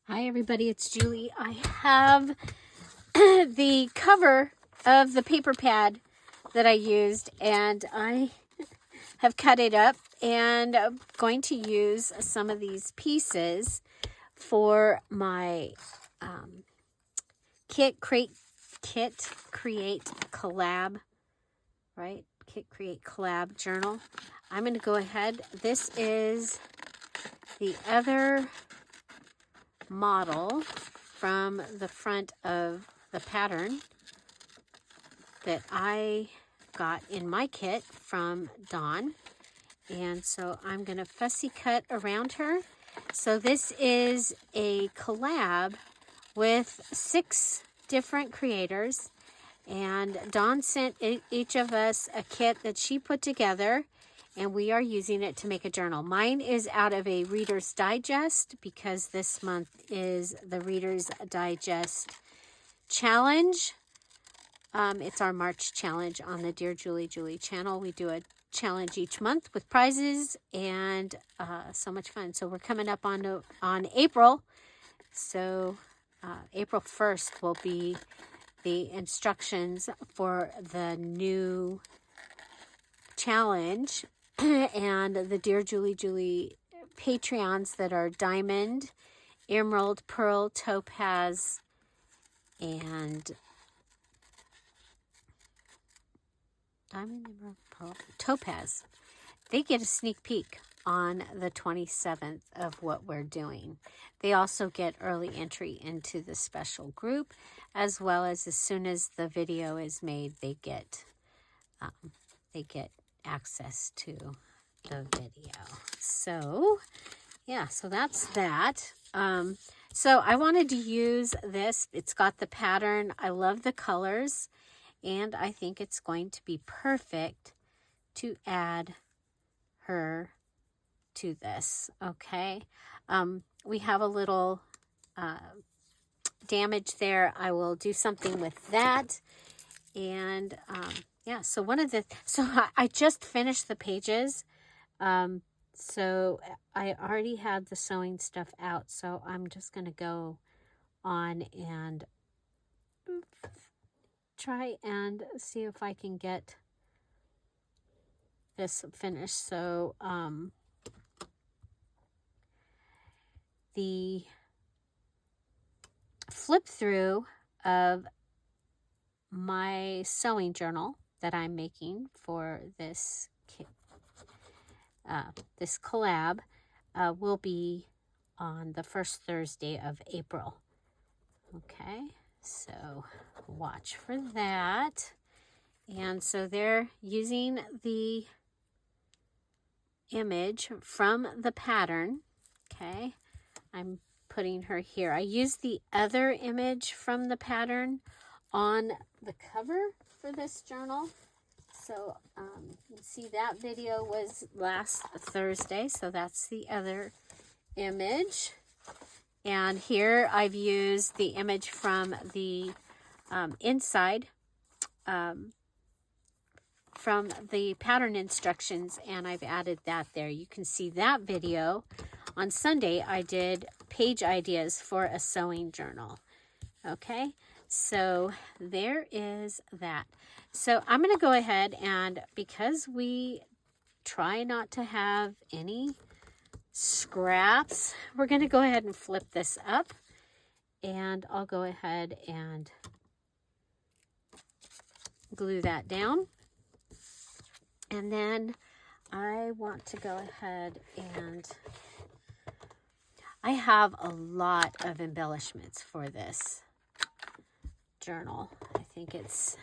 Hi everybody, it's Julie. I have the cover of the paper pad that I used, and I have cut it up, and I'm going to use some of these pieces for my Kit Create Collab, right? Kit Create Collab journal. I'm going to go ahead. This is the other model from the front of the pattern that I got in my kit from Dawn. And so I'm going to fussy cut around her. So this is a collab with 6 different creators. And Dawn sent each of us a kit that she put together, and we are using it to make a journal. Mine is out of a Reader's Digest because this month is the Reader's Digest challenge. It's our March challenge on the Dear Julie Julie channel. We do a challenge each month with prizes and so much fun. So we're coming up on April. So April 1st will be the instructions for the new challenge. And the Dear Julie Julie Patreons that are Diamond, Emerald, Pearl, Topaz, and Diamond, Emerald, Pearl, Topaz. They get a sneak peek on the 27th of what we're doing. They also get early entry into the special group, as well as soon as the video is made, they get access to the video. So yeah, so that's that. So I wanted to use this. It's got the pattern. I love the colors, and I think it's going to be perfect to add her to this. Okay. We have a little damage there. I will do something with that. And yeah, so I just finished the pages. So I already had the sewing stuff out, so I'm just going to go on and try and see if I can get this finished. So the flip through of my sewing journal that I'm making for this kit, this collab will be on the first Thursday of April. Okay, so watch for that. And so they're using the image from the pattern. Okay, I'm putting her here. I used the other image from the pattern on the cover for this journal. So you see that video was last Thursday, so that's the other image. And here I've used the image from the inside from the pattern instructions, and I've added that there. You can see that video. On Sunday, I did page ideas for a sewing journal. Okay, so there is that. So I'm going to go ahead, and because we try not to have any scraps, we're going to go ahead and flip this up, and I'll go ahead and glue that down. And then I want to go ahead and I have a lot of embellishments for this journal. I think it's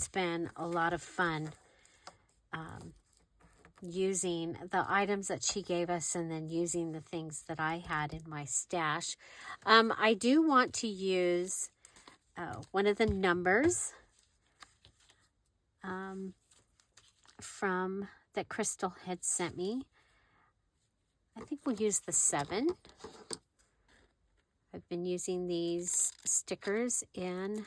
been a lot of fun using the items that she gave us and then using the things that I had in my stash. I do want to use one of the numbers from that Crystal had sent me. I think we'll use the 7. I've been using these stickers in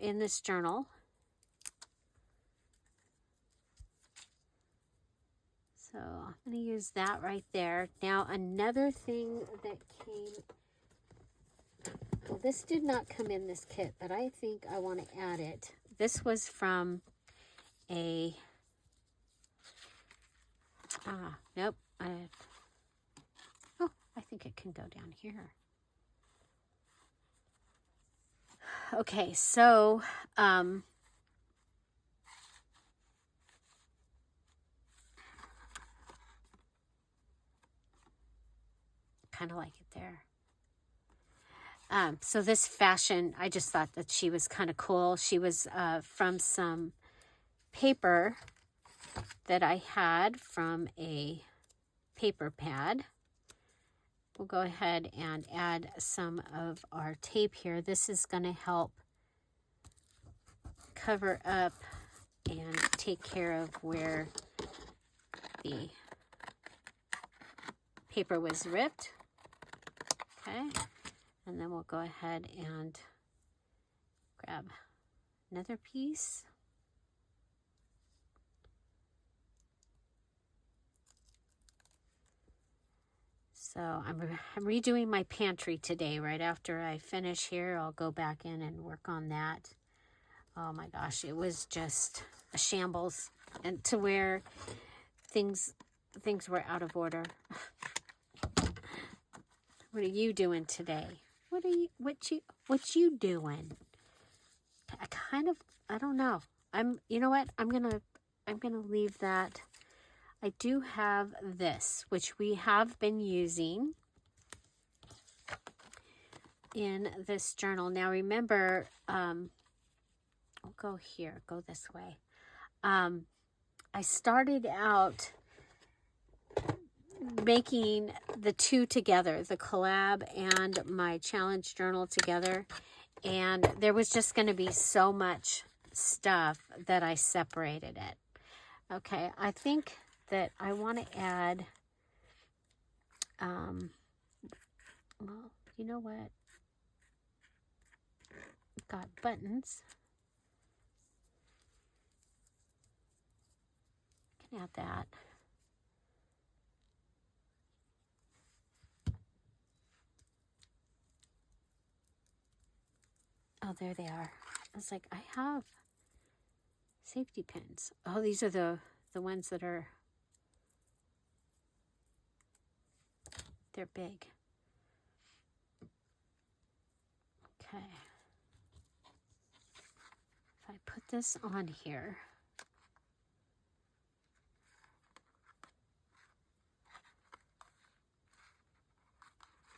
this journal. So I'm going to use that right there. Now another thing that came, well, this did not come in this kit, but I think I want to add it. This was from a, nope. Oh, I think it can go down here. Okay, so, kind of like it there. So this fashion, I just thought that she was kind of cool. She was from some paper that I had from a paper pad. We'll go ahead and add some of our tape here. This is going to help cover up and take care of where the paper was ripped. Okay, and then we'll go ahead and grab another piece. So I'm redoing my pantry today. Right after I finish here, I'll go back in and work on that. Oh my gosh, it was just a shambles, and to where things were out of order. What are you doing today? What you doing? I don't know. You know what? I'm gonna leave that. I do have this, which we have been using in this journal. Now remember, I'll go here, go this way. I started out making the two together, the collab and my challenge journal together, and there was just going to be so much stuff that I separated it. Okay, I think that I want to add, well, you know what? Got buttons. Can add that. Oh, there they are. I was like, I have safety pins. Oh, these are the ones that are, they're big. Okay. If I put this on here,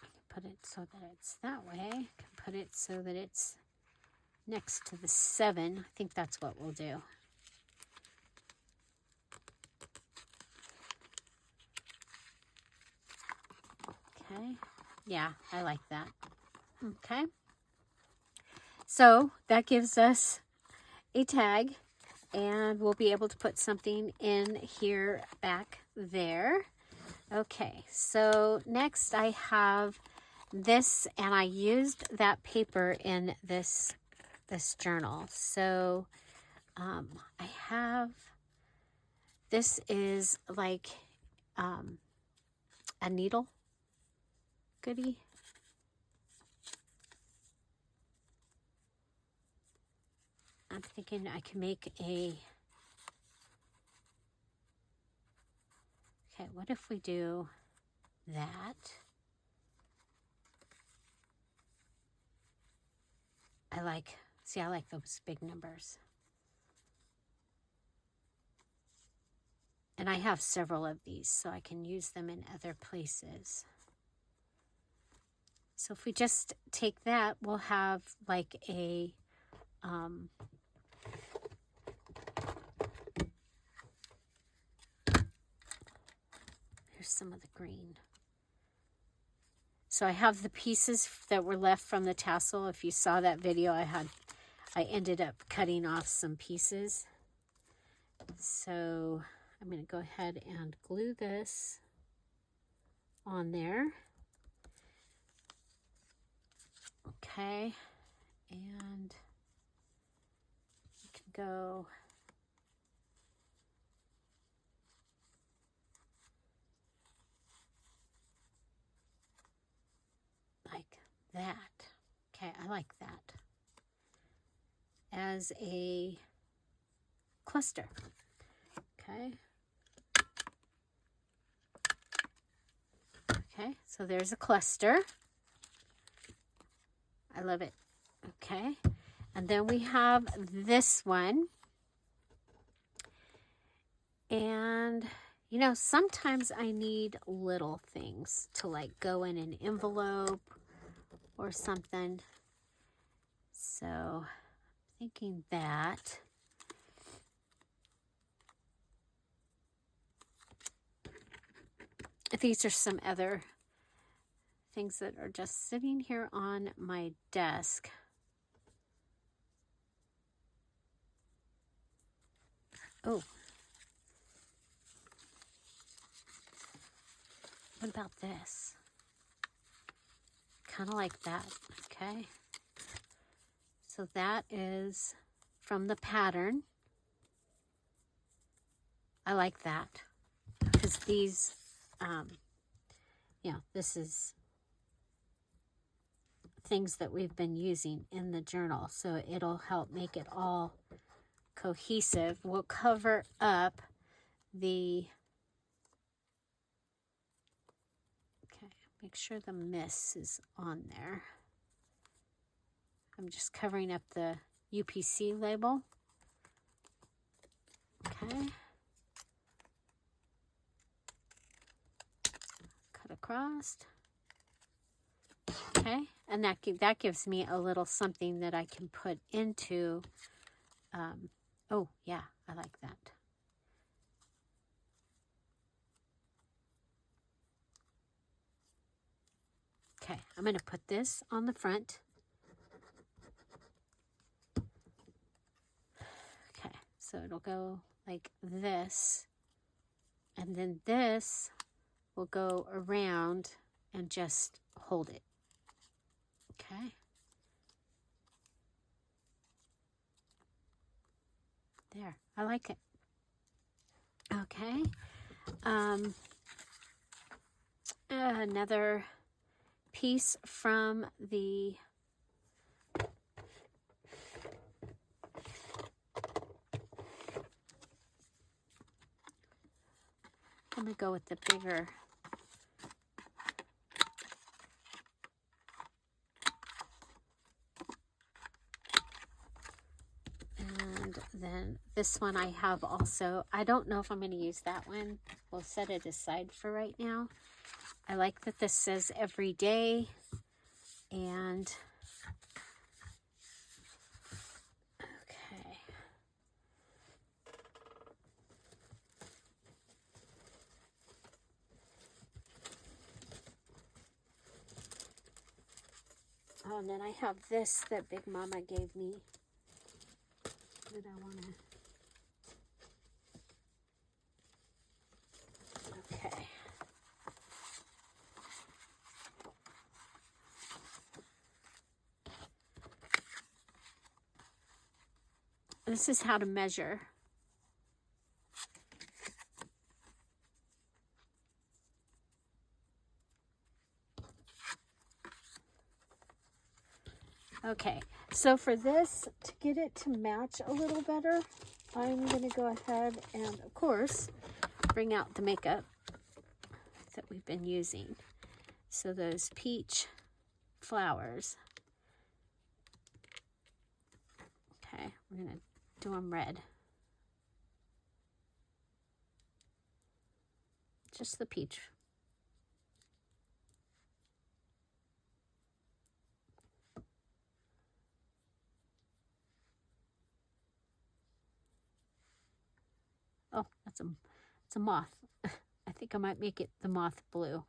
I can put it so that it's that way. I can put it so that it's next to the 7. I think that's what we'll do. Okay. Yeah, I like that. Okay. So that gives us a tag, and we'll be able to put something in here back there. Okay, so next I have this, and I used that paper in this journal. So I have, this is like a needle goodie. I'm thinking I can make a, okay, what if we do that? I like those big numbers. And I have several of these, so I can use them in other places. So if we just take that, we'll have like a, here's some of the green. So I have the pieces that were left from the tassel. If you saw that video, I ended up cutting off some pieces. So I'm going to go ahead and glue this on there. Okay, and you can go that. Okay, I like that as a cluster. Okay. Okay, so there's a cluster. I love it. Okay, and then we have this one. And, you know, sometimes I need little things to like go in an envelope or something. So, thinking that. These are some other things that are just sitting here on my desk. Oh. What about this? Kind of like that, okay? So that is from the pattern. I like that because these, you know, this is things that we've been using in the journal, so it'll help make it all cohesive. We'll cover up the, okay, make sure the miss is on there. I'm just covering up the UPC label. Okay. Cut across. Okay, and that gives me a little something that I can put into, oh yeah, I like that. Okay, I'm going to put this on the front. Okay, so it'll go like this, and then this will go around and just hold it. Okay. There, I like it. Okay. Another piece from the I'm going to go with the bigger. And then this one I have also. I don't know if I'm going to use that one. We'll set it aside for right now. I like that this says every day. And okay. Oh, and then I have this that Big Mama gave me that I want to. Okay. This is how to measure. Okay, so for this, to get it to match a little better, I'm going to go ahead and, of course, bring out the makeup that we've been using. So those peach flowers. Okay, we're going to do them red. Just the peach. Oh, it's a moth. I think I might make it the moth blue.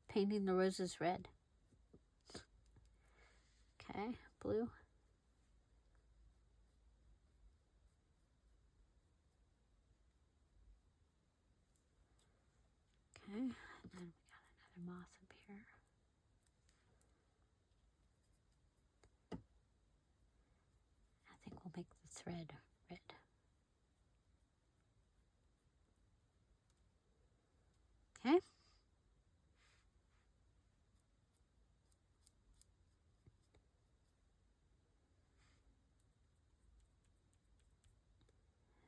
Painting the roses red. Okay, blue. Okay, and then we got another moth up here. I think we'll make the thread red.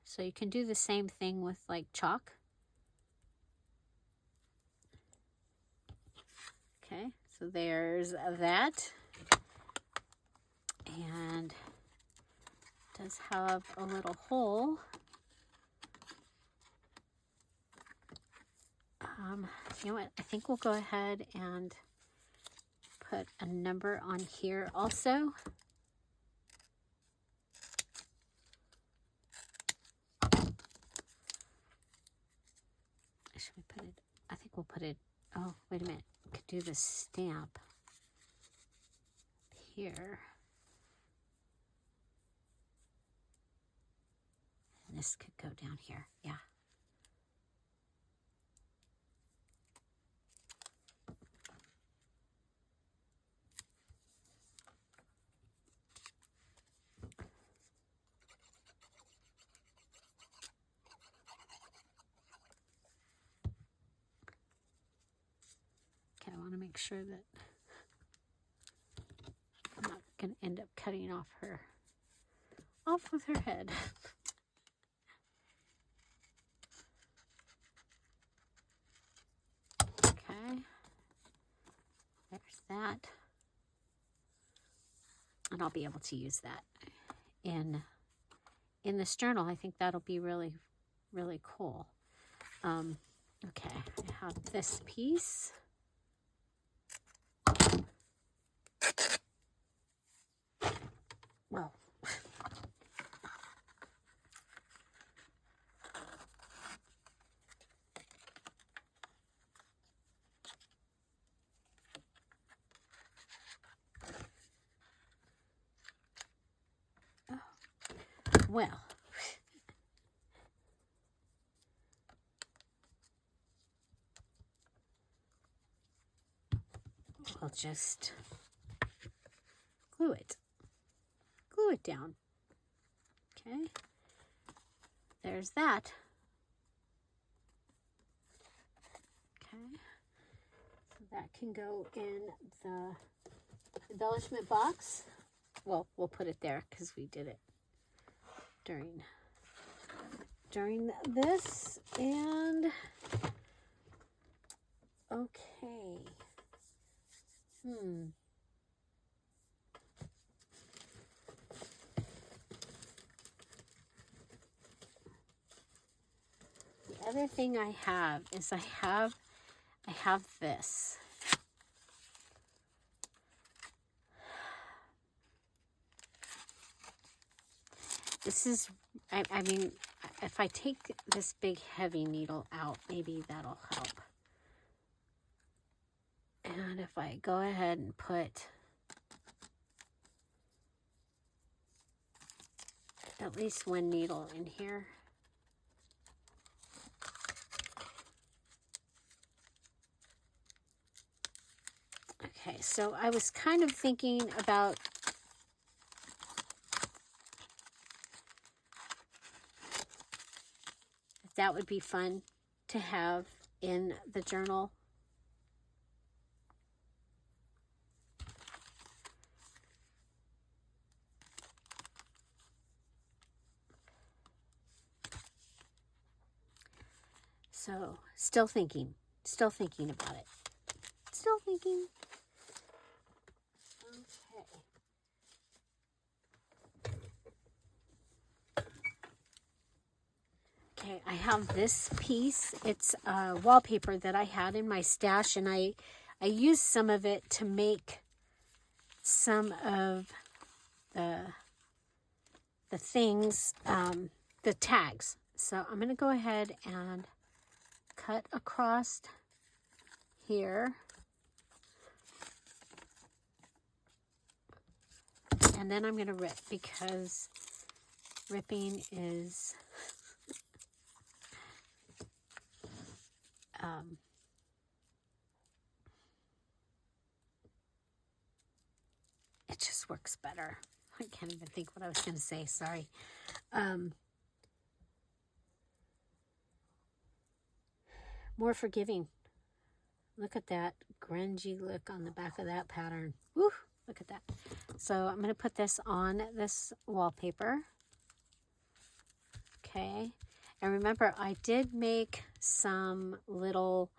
So you can do the same thing with like chalk. Okay, so there's that. And it does have a little hole. You know what? I think we'll go ahead and put a number on here also. Should we put it? I think we'll put it. Oh, wait a minute. We could do the stamp here. And this could go down here. Yeah. Okay, I want to make sure that I'm not going to end up cutting off with her head. Okay, there's that. And I'll be able to use that in this journal. I think that'll be really, really cool. Okay, I have this piece. Well, well, I'll just glue it down. Okay, there's that. Okay, so that can go in the embellishment box. Well, we'll put it there because we did it during this. And okay. The other thing I have is I have this. This is, I mean, if I take this big heavy needle out, maybe that'll help. And if I go ahead and put at least one needle in here. Okay, so I was kind of thinking about that would be fun to have in the journal. So, still thinking about it. Still thinking. Okay, I have this piece. It's wallpaper that I had in my stash, and I used some of it to make some of the things, the tags. So I'm going to go ahead and cut across here. And then I'm going to rip, because ripping is it just works better. I can't even think what I was going to say. Sorry. More forgiving. Look at that grungy look on the back of that pattern. Woo! Look at that. So I'm going to put this on this wallpaper. Okay, and remember I did make some little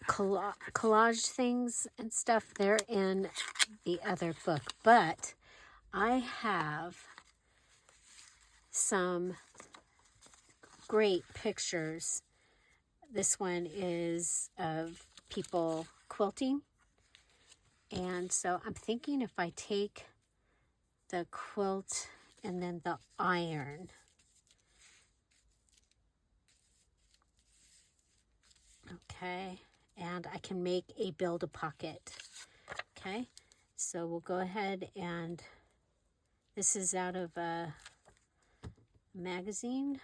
collage things and stuff. They're in the other book, but I have some great pictures. This one is of people quilting, and so I'm thinking if I take the quilt and then the iron, okay, and I can make a build-a-pocket. Okay, so we'll go ahead, and this is out of a magazine.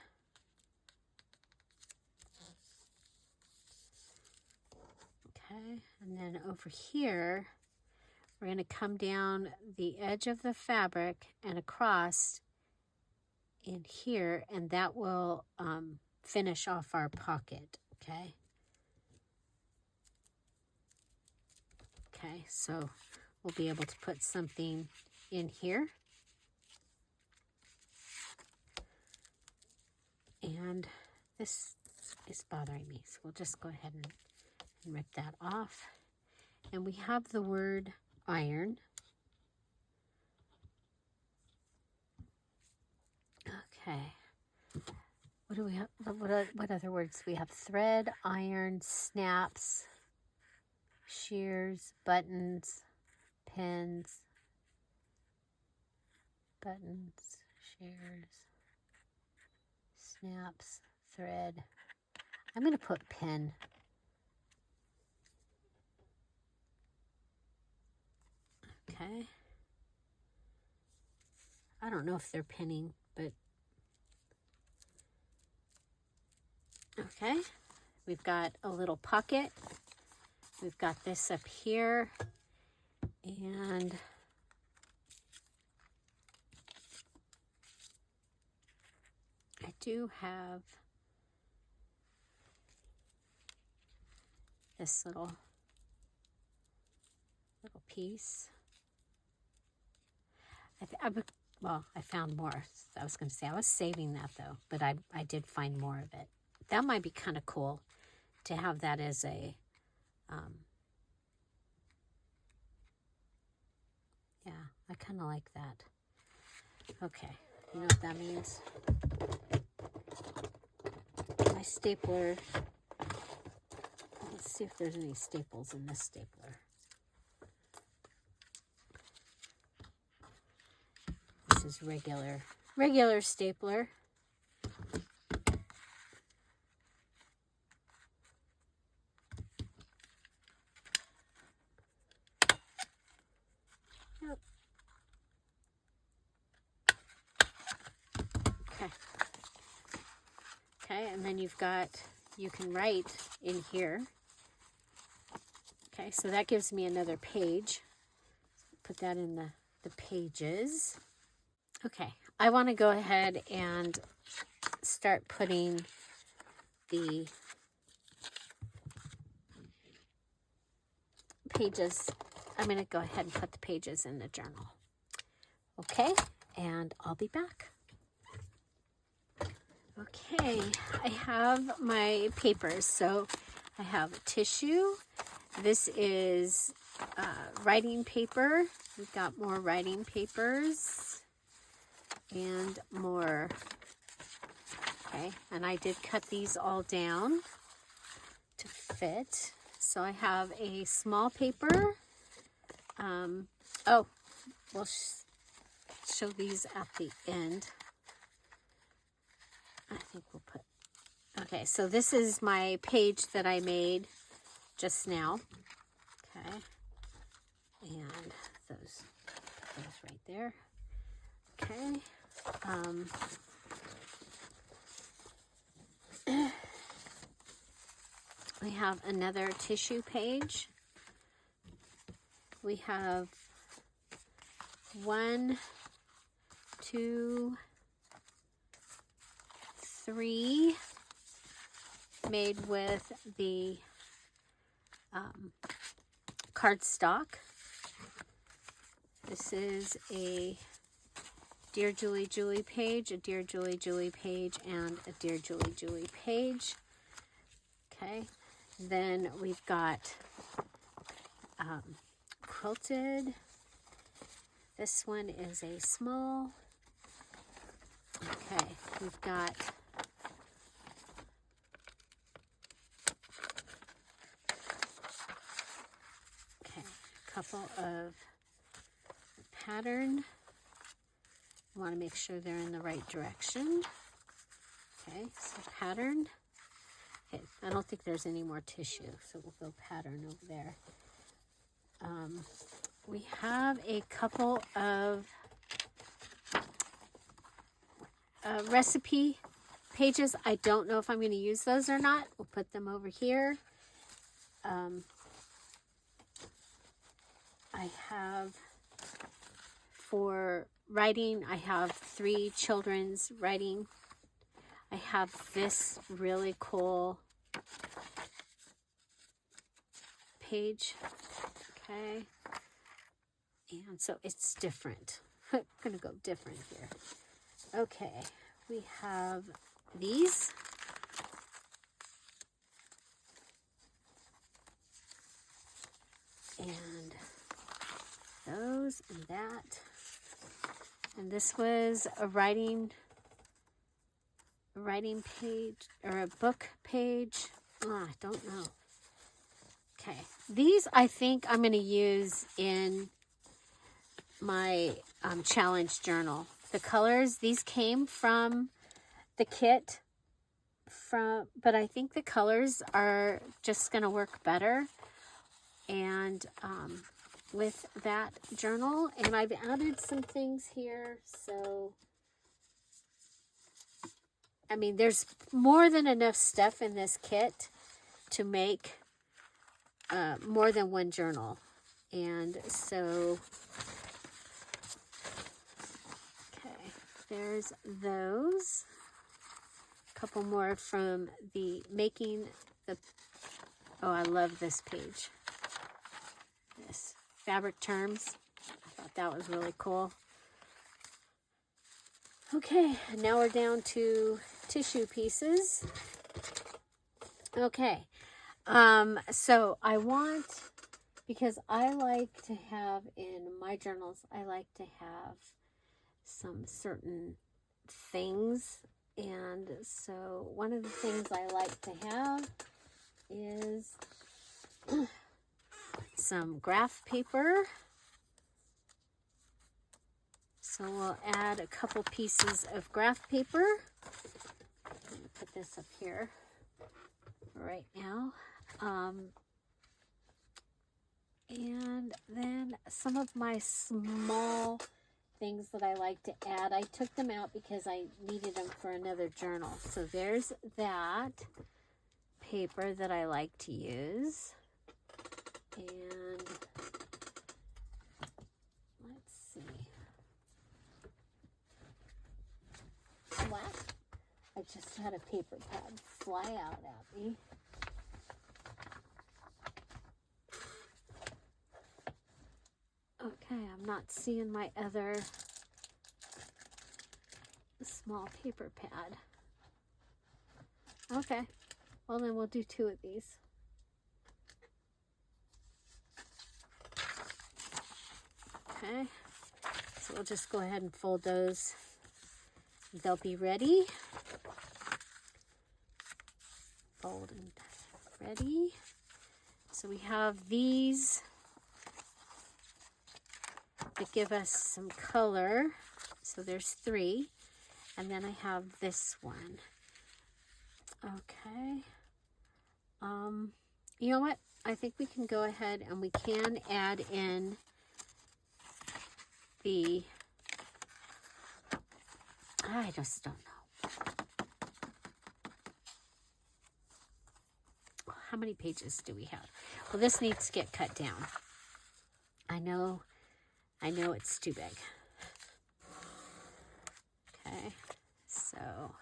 Okay, and then over here, we're going to come down the edge of the fabric and across in here, and that will finish off our pocket. Okay. Okay, so we'll be able to put something in here. And this is bothering me, so we'll just go ahead and rip that off. And we have the word iron. Okay. What do we have? What other words? We have thread, iron, snaps, shears, buttons, pins, buttons, shears, snaps, thread. I'm going to put pin. Okay. I don't know if they're pinning, but okay. We've got a little pocket. We've got this up here, and I do have this little piece. Well, I found more. I was going to say I was saving that though, but I did find more of it. That might be kind of cool to have that as a yeah, I kind of like that. Okay, you know what that means? My stapler. Let's see if there's any staples in this stapler. This is regular stapler. Yep. Okay, and then you can write in here. Okay, so that gives me another page. Put that in the pages. Okay, I want to go ahead and start putting the pages. I'm going to go ahead and put the pages in the journal. Okay, and I'll be back. Okay, I have my papers. So I have tissue. This is writing paper. We've got more writing papers and more. Okay, and I did cut these all down to fit. So I have a small paper. We'll show these at the end. I think we'll put, okay, so this is my page that I made just now. Okay, and those right there. Okay, we have another tissue page. We have 1, 2, 3 made with the cardstock. This is a DearJulieJulie page, a DearJulieJulie page, and a DearJulieJulie page. Okay, then we've got quilted. This one is a small. Okay, we've got a couple of pattern. You want to make sure they're in the right direction. Okay, so pattern. Okay, I don't think there's any more tissue, so we'll go pattern over there. We have a couple of recipe pages. I don't know if I'm going to use those or not. We'll put them over here. I have, for writing, I have 3 children's writing. I have this really cool page. Okay. And so it's different. I'm going to go different here. Okay. We have these. And those and that. And this was a writing page or a book page. Oh, I don't know. Okay. These I think I'm going to use in my challenge journal. The colors, these came from the kit, but I think the colors are just going to work better and with that journal. And I've added some things here, so I mean, there's more than enough stuff in this kit to make more than one journal. And so, okay, there's those. A couple more from the making the, oh, I love this page. This fabric terms. I thought that was really cool. Okay, now we're down to tissue pieces. Okay, so I want, because I like to have in my journals, I like to have some certain things. And so one of the things I like to have is some graph paper. So we'll add a couple pieces of graph paper. I'm going to put this up here right now. And then some of my small things that I like to add, I took them out because I needed them for another journal. So there's that paper that I like to use. And let's see. What? I just had a paper pad fly out at me. Okay, I'm not seeing my other small paper pad. Okay, well then we'll do 2 of these. Okay, so we'll just go ahead and fold those. They'll be ready. Fold and ready. So we have these that give us some color. So there's 3. And then I have this one. Okay. You know what? I think we can go ahead and we can add in the, I just don't know. How many pages do we have? Well, this needs to get cut down. I know it's too big. Okay, so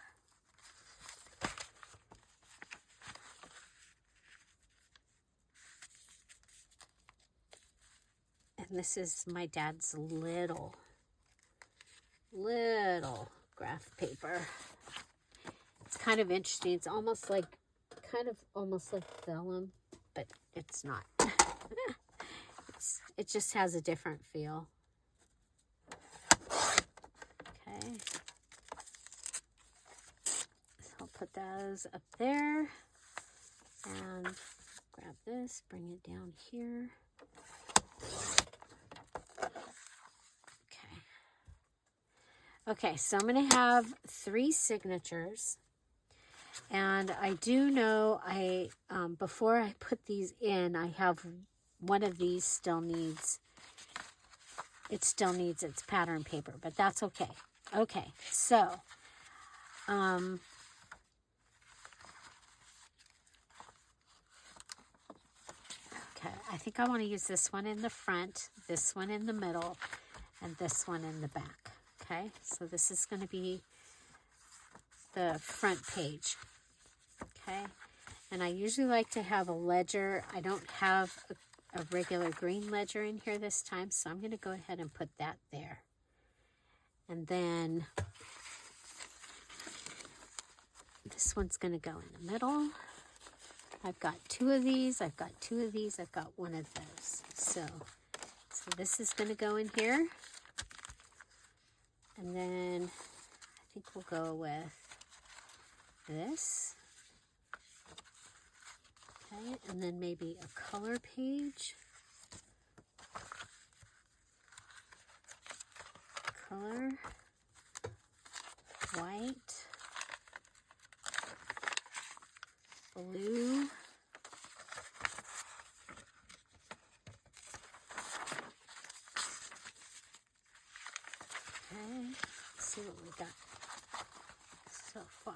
and this is my dad's little little graph paper. It's kind of interesting. It's almost like, almost like vellum, but it's not. It just has a different feel. Okay. So I'll put those up there and grab this, bring it down here. Okay, so I'm going to have 3 signatures, and I do know before I put these in, I have one of these still needs its pattern paper, but that's okay. Okay, so okay, I think I want to use this one in the front, this one in the middle, and this one in the back. Okay, so this is going to be the front page. Okay, and I usually like to have a ledger. I don't have a regular green ledger in here this time, so I'm going to go ahead and put that there. And then this one's going to go in the middle. I've got 2 of these, I've got 2 of these, I've got 1 of those. So this is going to go in here. And then I think we'll go with this. Okay, and then maybe a color page. Color, white, blue, okay, let's see what we got so far.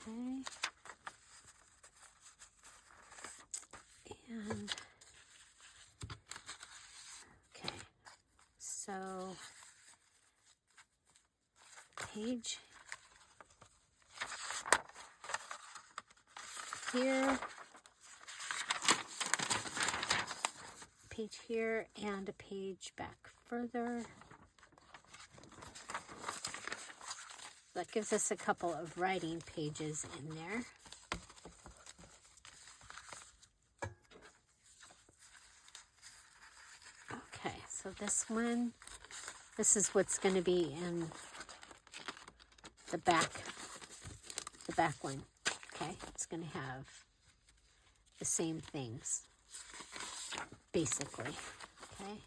Okay. And okay, so page here, page here, and a page back further. That gives us a couple of writing pages in there. Okay, so this one, this is what's going to be in the back one. Okay, it's going to have the same things, basically. Okay.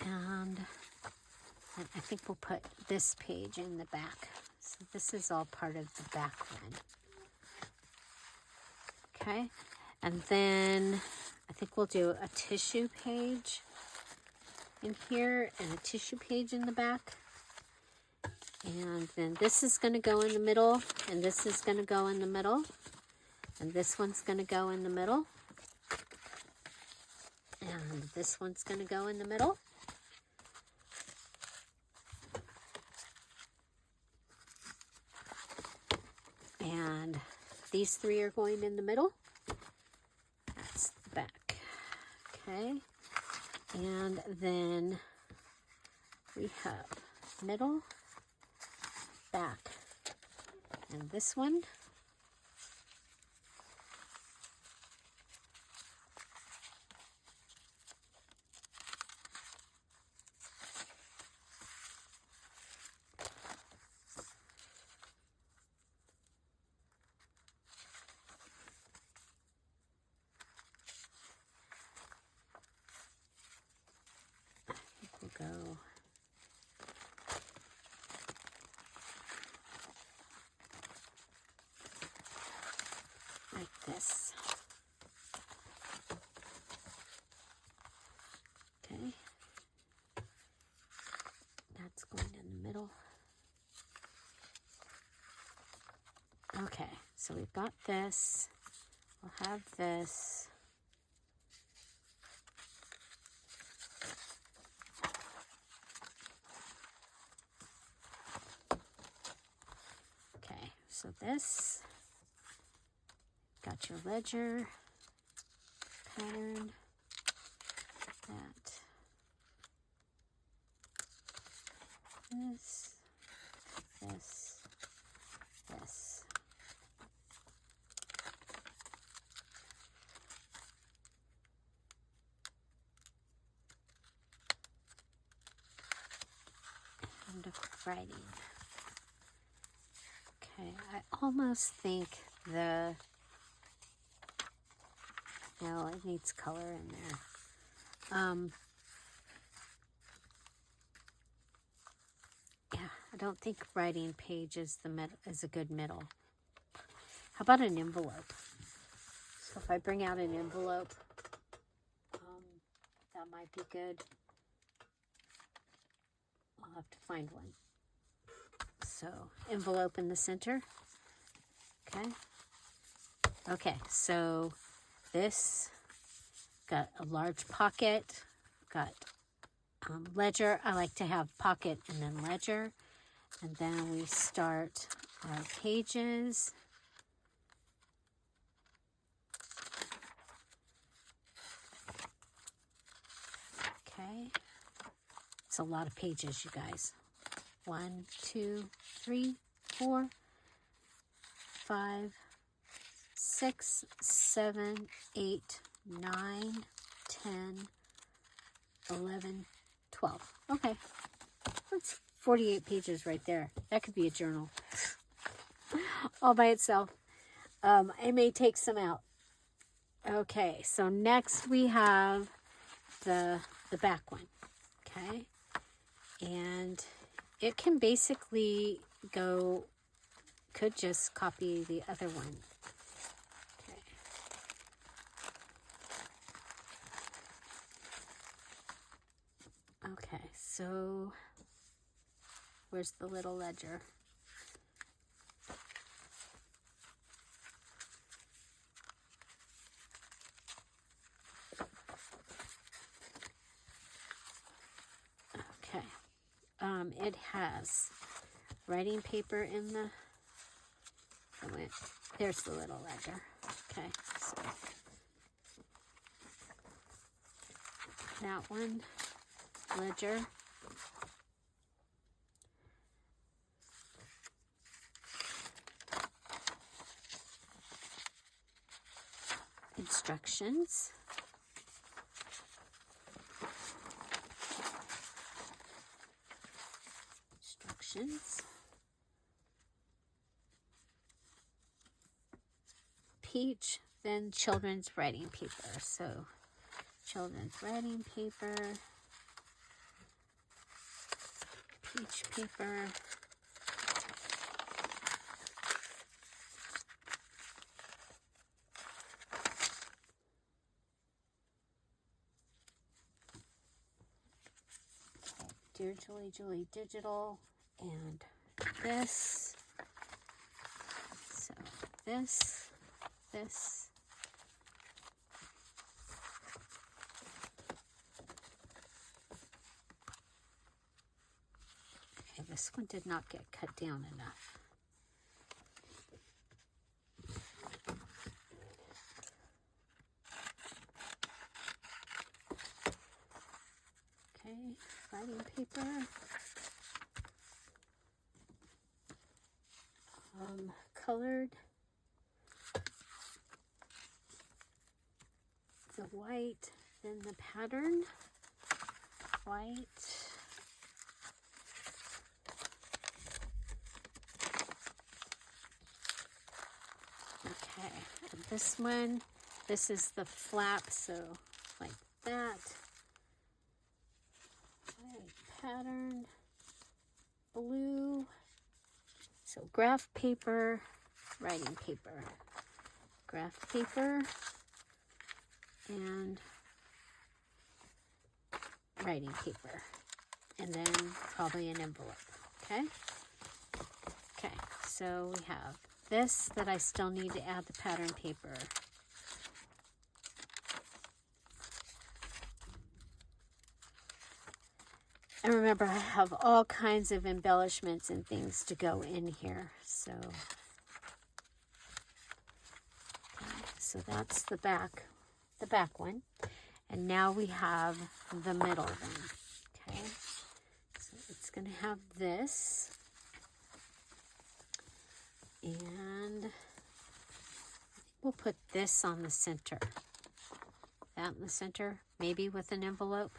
And I think we'll put this page in the back. So this is all part of the back one. Okay, and then I think we'll do a tissue page in here and a tissue page in the back. And then this is going to go in the middle, and this is going to go in the middle, and this one's going to go in the middle, and this one's going to go in the middle. And these 3 are going in the middle. That's the back. Okay. And then we have middle, back, and this one. Go like this. Okay, that's going in the middle. Okay, so we've got this. We'll have this. Okay, so this, got your ledger pattern, that, this, this, this. And writing. Okay, I almost think no, it needs color in there. Yeah, I don't think writing page is a good middle. How about an envelope? So if I bring out an envelope, that might be good. I'll have to find one. So envelope in the center. Okay. Okay, so this got a large pocket, got ledger. I like to have pocket and then ledger. And then we start our pages. Okay. It's a lot of pages, you guys. 1, 2, 3, 4, 5, 6, 7, 8, 9, 10, 11, 12. Okay. That's 48 pages right there. That could be a journal all by itself. I may take some out. Okay, so next we have the back one. Okay. And it can basically go, could just copy the other one. Okay. Okay, so where's the little ledger? Okay. It has writing paper in the, there's the little ledger. Okay, so that one, ledger. Instructions. Peach, then children's writing paper. So children's writing paper, peach paper, Dear Julie, Julie Digital, and this. So this. Okay, this one did not get cut down enough. Okay, writing paper. Colored. The white, then the pattern, white, okay, and this one, this is the flap, so like that, white pattern, blue, so graph paper, writing paper, graph paper, and writing paper, and then probably an envelope. Okay, so we have this that I still need to add the pattern paper. And remember, I have all kinds of embellishments and things to go in here. So that's the back one. And now we have the middle one. Okay, so it's going to have this. And we'll put this on the center. That in the center, maybe with an envelope.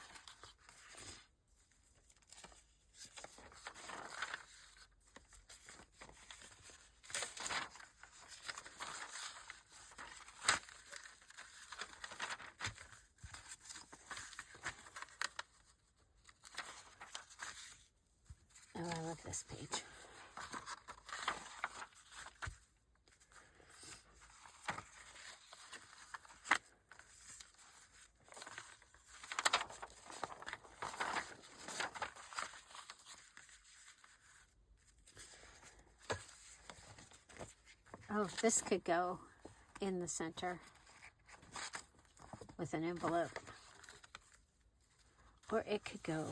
Oh, I love this page. Oh, this could go in the center with an envelope. Or it could go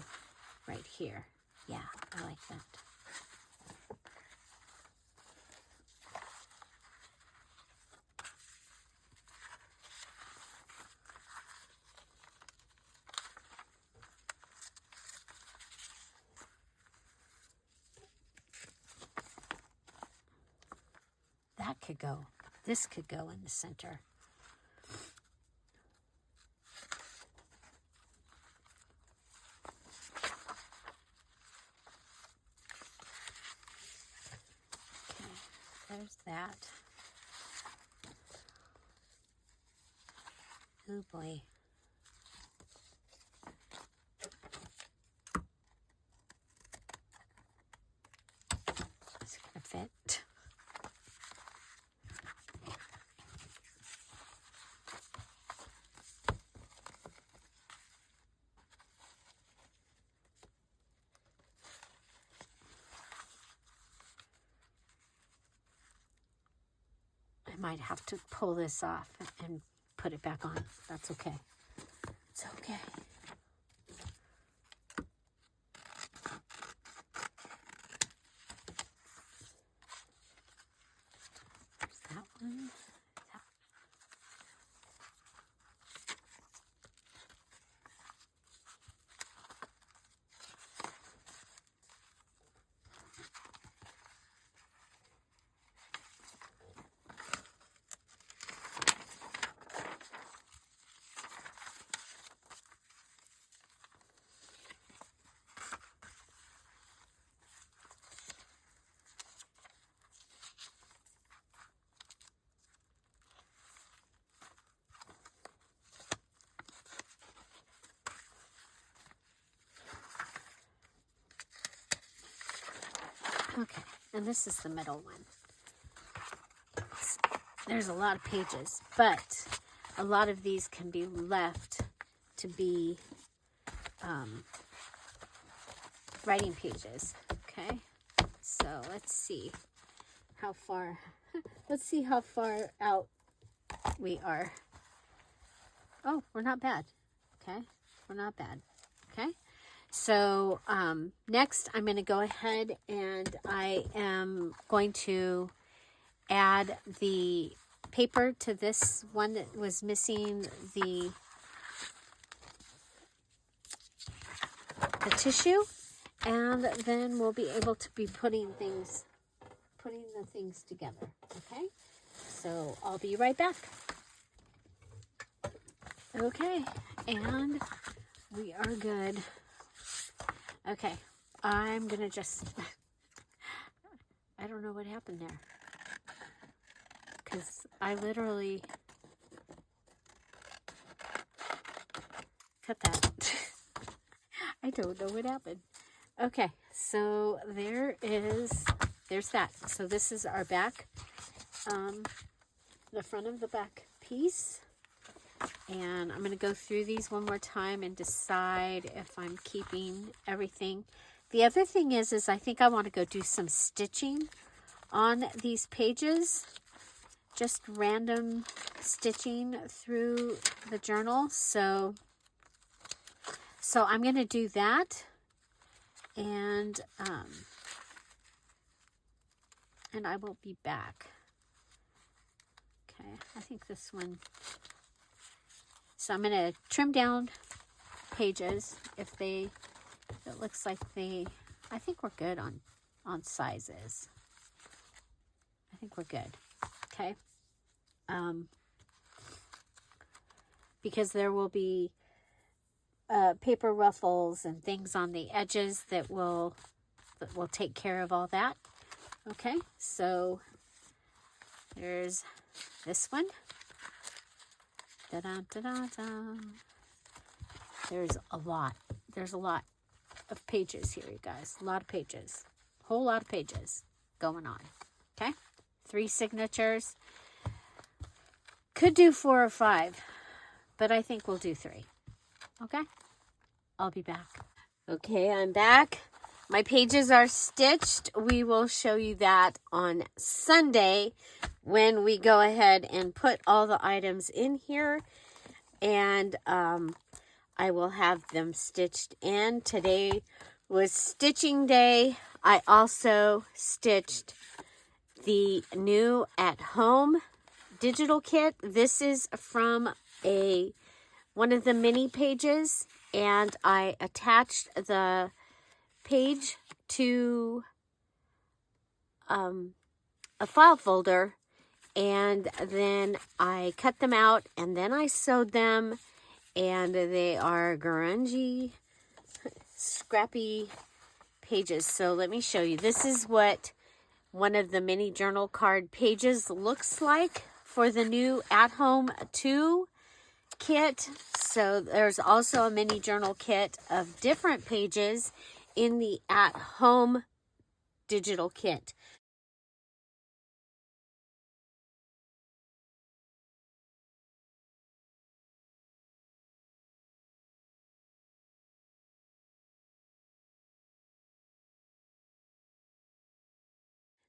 right here. Yeah, I like that. That could go. This could go in the center. Okay, there's that. Oh boy. Is it gonna fit? I might have to pull this off and put it back on. That's okay. It's okay. There's that one. Okay, and this is the middle one. There's a lot of pages, but a lot of these can be left to be writing pages. Okay, so let's see how far. Let's see how far out we are. Oh, we're not bad. Okay, we're not bad. Okay. So next I'm going to go ahead and I am going to add the paper to this one that was missing the tissue, and then we'll be able to be putting the things together. Okay, so I'll be right back. Okay, and we are good. Okay, I'm gonna just, I don't know what happened there, because I literally cut that. I don't know what happened. Okay, so there's that. So this is our back, the front of the back piece. And I'm going to go through these one more time and decide if I'm keeping everything. The other thing is I think I want to go do some stitching on these pages, just random stitching through the journal. So I'm going to do that, and I will be back. Okay, I think this one. So I'm going to trim down pages if it looks like I think we're good on sizes. I think we're good. Okay. Because there will be paper ruffles and things on the edges that will take care of all that. Okay, so there's this one. Da-da-da-da-da. There's a lot of pages here, you guys. A lot of pages. Whole lot of pages going on. Okay, 3 signatures. Could do 4 or 5, but I think we'll do 3. Okay, I'll be back. Okay, I'm back. My pages are stitched. We will show you that on Sunday when we go ahead and put all the items in here, and I will have them stitched in. Today was stitching day. I also stitched the new at-home digital kit. This is from one of the mini pages, and I attached the page to a file folder, and then I cut them out, and then I sewed them, and they are grungy, scrappy pages. So let me show you. This is what one of the mini journal card pages looks like for the new at-home 2 kit. So there's also a mini journal kit of different pages in the at-home digital kit.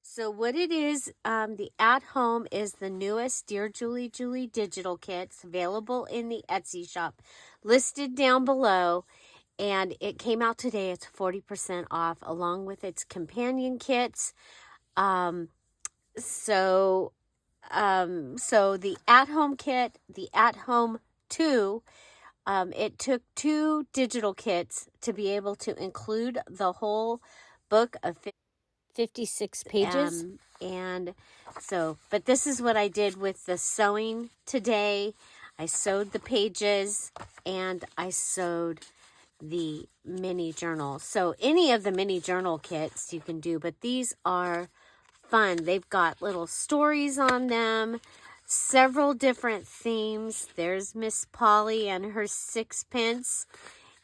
So what it is, the at-home is the newest Dear Julie Julie digital kits available in the Etsy shop, listed down below. And it came out today. It's 40% off, along with its companion kits. So the at-home kit, the at-home 2, it took 2 digital kits to be able to include the whole book of 56 pages. And so, but this is what I did with the sewing today. I sewed the pages, and I sewed the mini journal. So any of the mini journal kits you can do, but these are fun. They've got little stories on them, several different themes. There's Miss Polly and her 6pence.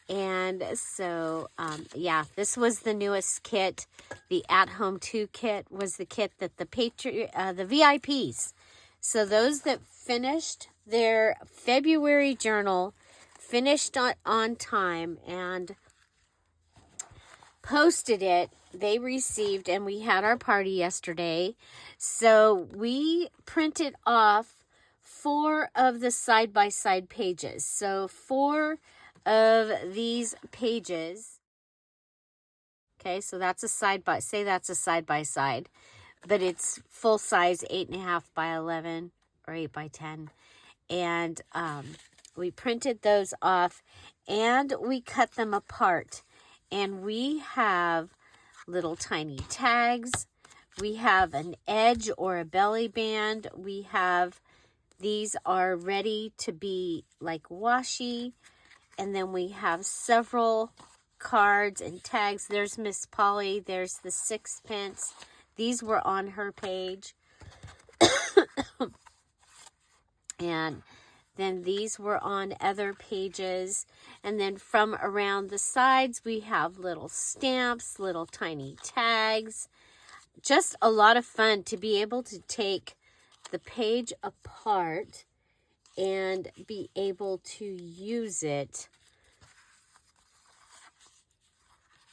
And so, yeah, this was the newest kit. The at-home 2 kit was the kit that the VIPs. So those that finished their February journal, finished on time, and posted it, they received, and we had our party yesterday. So we printed off 4 of the side-by-side pages. So 4 of these pages. Okay, so that's a side-by-side, but it's full size, 8.5 by 11 or 8 by 10. And we printed those off, and we cut them apart. And we have little tiny tags. We have an edge or a belly band. These are ready to be like washi. And then we have several cards and tags. There's Miss Polly. There's the 6pence. These were on her page. And then these were on other pages. And then from around the sides, we have little stamps, little tiny tags. Just a lot of fun to be able to take the page apart and be able to use it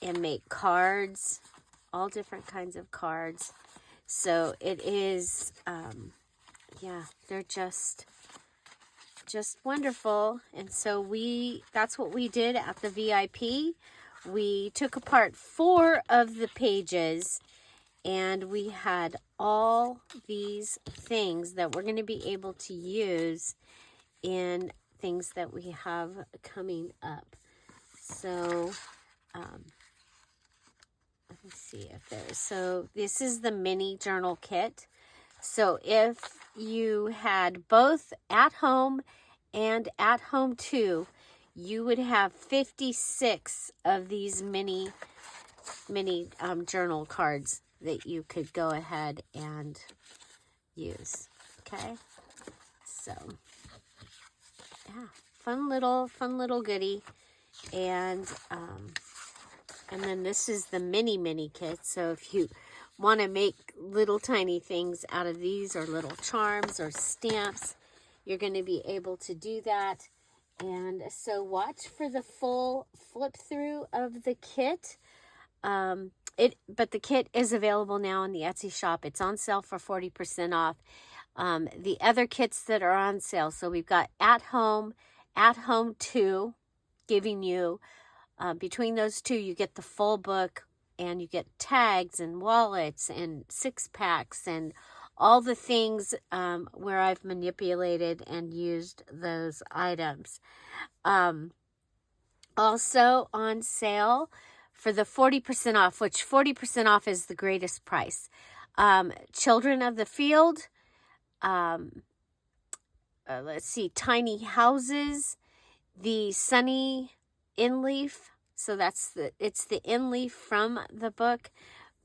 and make cards, all different kinds of cards. So it is, yeah, they're just wonderful. And so that's what we did at the VIP. We took apart 4 of the pages, and we had all these things that we're going to be able to use in things that we have coming up. So, let me see if there's, so this is the mini journal kit. So if you had both at home and at home too, you would have 56 of these mini journal cards that you could go ahead and use. Okay, so yeah, fun little goodie. And then this is the mini kit. So if you want to make little tiny things out of these, or little charms or stamps, you're going to be able to do that. And so watch for the full flip through of the kit. But the kit is available now in the Etsy shop. It's on sale for 40% off. The other kits that are on sale, so we've got at home 2, giving you, between those 2, you get the full book, and you get tags and wallets and 6-packs and all the things where I've manipulated and used those items. Also on sale for the 40% off, which 40% off is the greatest price. Children of the Field, let's see, Tiny Houses, the Sunny In Leaf. So it's the in leaf from the book,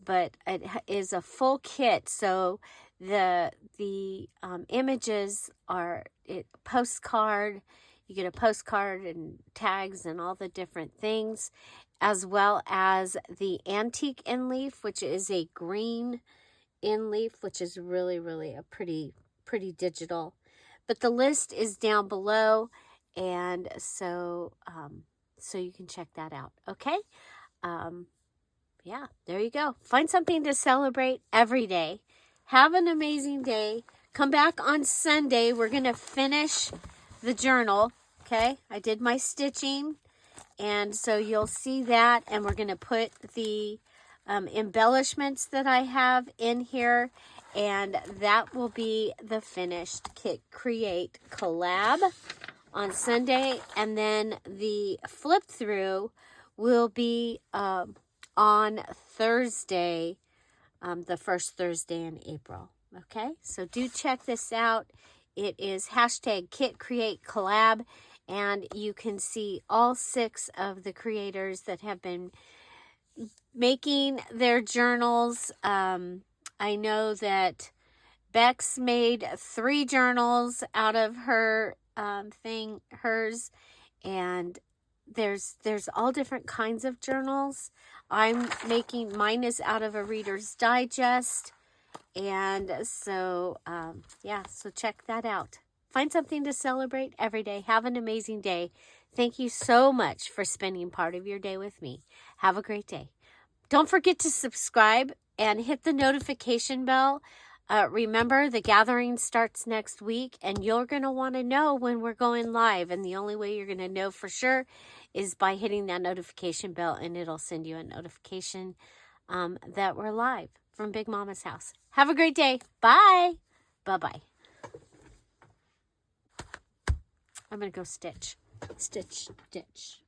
but it is a full kit. So the images are postcard. You get a postcard and tags and all the different things, as well as the antique in leaf, which is a green in leaf, which is really a pretty digital. But the list is down below, and so you can check that out. Okay, yeah, there you go. Find something to celebrate every day. Have an amazing day. Come back on Sunday. We're gonna finish the journal. Okay, I did my stitching, and so you'll see that, and we're gonna put the embellishments that I have in here, and that will be the finished Kit Create collab on Sunday. And then the flip through will be on Thursday, the first Thursday in April. Okay, so do check this out. It is hashtag Kit Create collab, and you can see all 6 of the creators that have been making their journals. I know that Bexx made 3 journals out of her hers, and there's all different kinds of journals. I'm making mine is out of a Reader's Digest, and so yeah, so check that out. Find something to celebrate every day. Have an amazing day. Thank you so much for spending part of your day with me. Have a great day. Don't forget to subscribe and hit the notification bell. Remember, the gathering starts next week, and you're going to want to know when we're going live. And the only way you're going to know for sure is by hitting that notification bell, and it'll send you a notification that we're live from Big Mama's house. Have a great day. Bye. Bye-bye. I'm going to go stitch. Stitch, stitch.